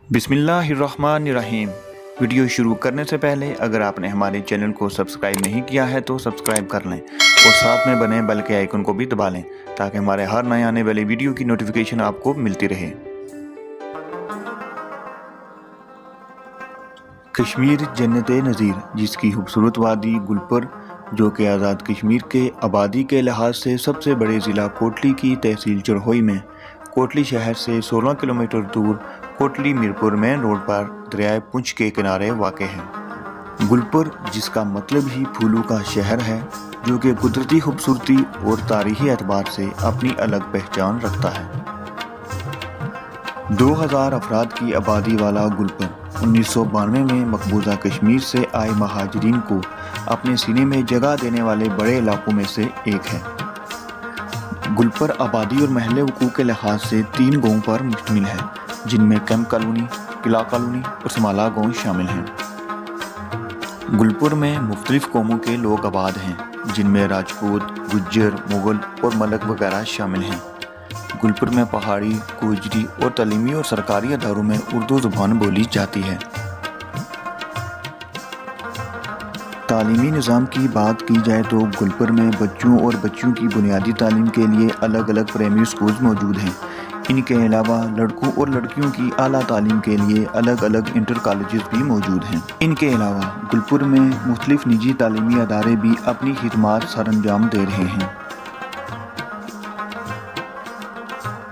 बिस्मिल्लाहिर्रहमानिर्रहीम। वीडियो शुरू करने से पहले अगर आपने हमारे चैनल को सब्सक्राइब नहीं किया है तो सब्सक्राइब कर लें और साथ में बने बेल के आइकन को भी दबा लें ताकि हमारे हर नए आने वाली वीडियो की नोटिफिकेशन आपको मिलती रहे। कश्मीर जन्नत नज़ीर, जिसकी खूबसूरत वादी गुलपर जो कि आज़ाद कश्मीर के आबादी के लिहाज से सबसे बड़े ज़िला कोटली की तहसील चरहोई में कोटली शहर से 16 किलोमीटर दूर कोटली मीरपुर मेन रोड पर दरियाए पुंछ के किनारे वाक़ है। गुलपर, जिसका मतलब ही फूलों का शहर है, जो कि कुदरती खूबसूरती और तारीख़ी एतबार से अपनी अलग पहचान रखता है। 2000 अफराद की आबादी वाला गुलपर 1992 में मकबूजा कश्मीर से आए महाजरीन को अपने सीने में जगह देने वाले बड़े इलाकों में से एक है। गुलपर आबादी और महल्ले वकूफ़ के लिहाज से 3 गाँव पर मुश्तमिल है, जिनमें कैंप कॉलोनी, किला कॉलोनी और समाला गाँव शामिल हैं। गुलपर में मुख्तलिफ कौमों के लोग आबाद हैं, जिनमें राजपूत, गुज्जर, मुग़ल और मलक वगैरह शामिल हैं। गुलपर में पहाड़ी, गोजरी और तालीमी और सरकारी अदारों में उर्दू ज़ुबान बोली जाती है। तालीमी निज़ाम की बात की जाए तो गुलपर में बच्चों और बच्चियों की बुनियादी तालीम के लिए अलग अलग प्राइमरी स्कूल्स मौजूद हैं। इनके अलावा लड़कों और लड़कियों की आला तालीम के लिए अलग अलग इंटर कॉलेजेस भी मौजूद हैं। इनके अलावा गुलपर में मुख्तलिफ निजी तालीमी अदारे भी अपनी खिदमात सर अंजाम दे रहे हैं।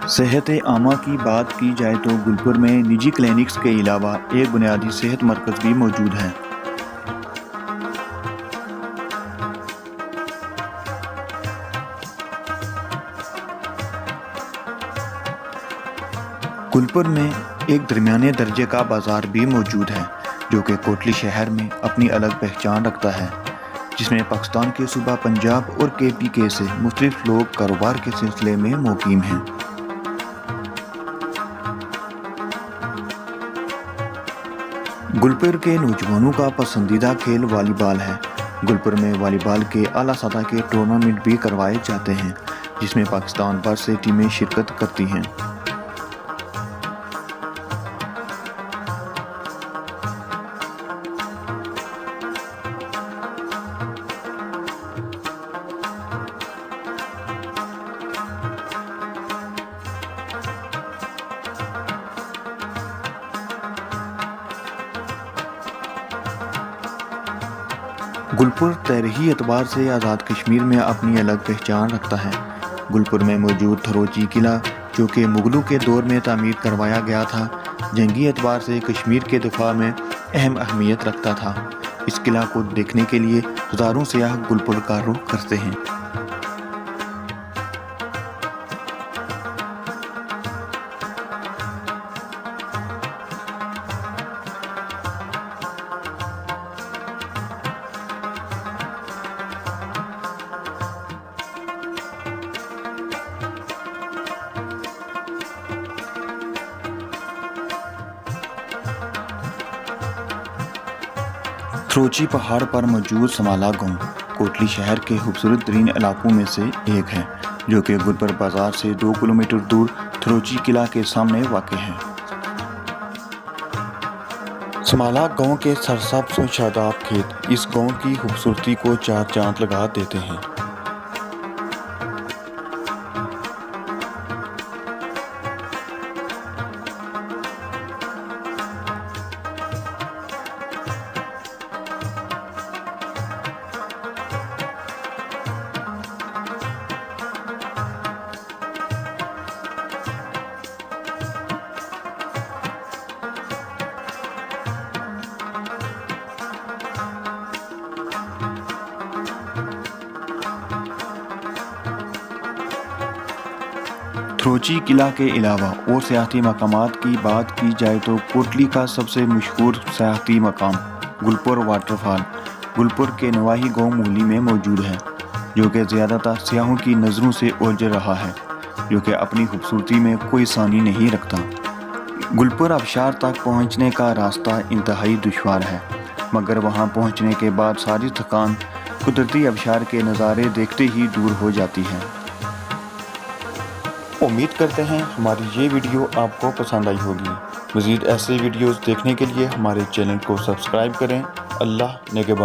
सेहत आमा की बात की जाए तो गुलपर में निजी क्लिनिक्स के अलावा एक बुनियादी सेहत मरकज़ भी मौजूद है। गुलपर में एक दरमियाने दर्जे का बाज़ार भी मौजूद है, जो कि कोटली शहर में अपनी अलग पहचान रखता है, जिसमें पाकिस्तान के सूबा पंजाब और KPK से मुख्तलिफ लोग कारोबार के सिलसिले में मुकीम हैं। गुलपर के नौजवानों का पसंदीदा खेल वॉलीबॉल है। गुलपर में वॉलीबॉल के आला सतह के टूर्नामेंट भी करवाए जाते हैं, जिसमें पाकिस्तान भर से टीमें शिरकत करती हैं। गुलपर तारीख़ी एतबार से आज़ाद कश्मीर में अपनी अलग पहचान रखता है। गुलपर में मौजूद थरोची किला, जो कि मुग़लों के दौर में तामीर करवाया गया था, जंगी एतबार से कश्मीर के दिफा में अहम अहमियत रखता था। इस किला को देखने के लिए हज़ारों सयाह गुलपर का रुख करते हैं। थरोची पहाड़ पर मौजूद समाला गाँव कोटली शहर के खूबसूरत तरीन इलाकों में से एक है, जो कि गुलपर बाज़ार से 2 किलोमीटर दूर थरोची किला के सामने वाक़ है। समाला गाँव के सरसब्ज़ और शादाब खेत इस गाँव की खूबसूरती को 4 चांद लगा देते हैं। थरोची किला के अलावा और सियाहती मकामात की बात की जाए तो कोटली का सबसे मशहूर सियाहती मकाम गुलपर वाटरफॉल गुलपर के नवाही गाँव मूली में मौजूद है, जो कि ज़्यादातर सियाहों की नज़रों से ओझल रहा है, जो कि अपनी खूबसूरती में कोई सानी नहीं रखता। गुलपर आबशार तक पहुँचने का रास्ता इंतहाई दुश्वार है, मगर वहाँ पहुँचने के बाद सारी थकान कुदरती आबशार के नज़ारे देखते ही दूर हो जाती है। امید کرتے ہیں ہماری یہ ویڈیو آپ کو پسند آئی ہوگی۔ مزید ایسے ویڈیوز دیکھنے کے لیے ہمارے چینل کو سبسکرائب کریں۔ اللہ نگہبان۔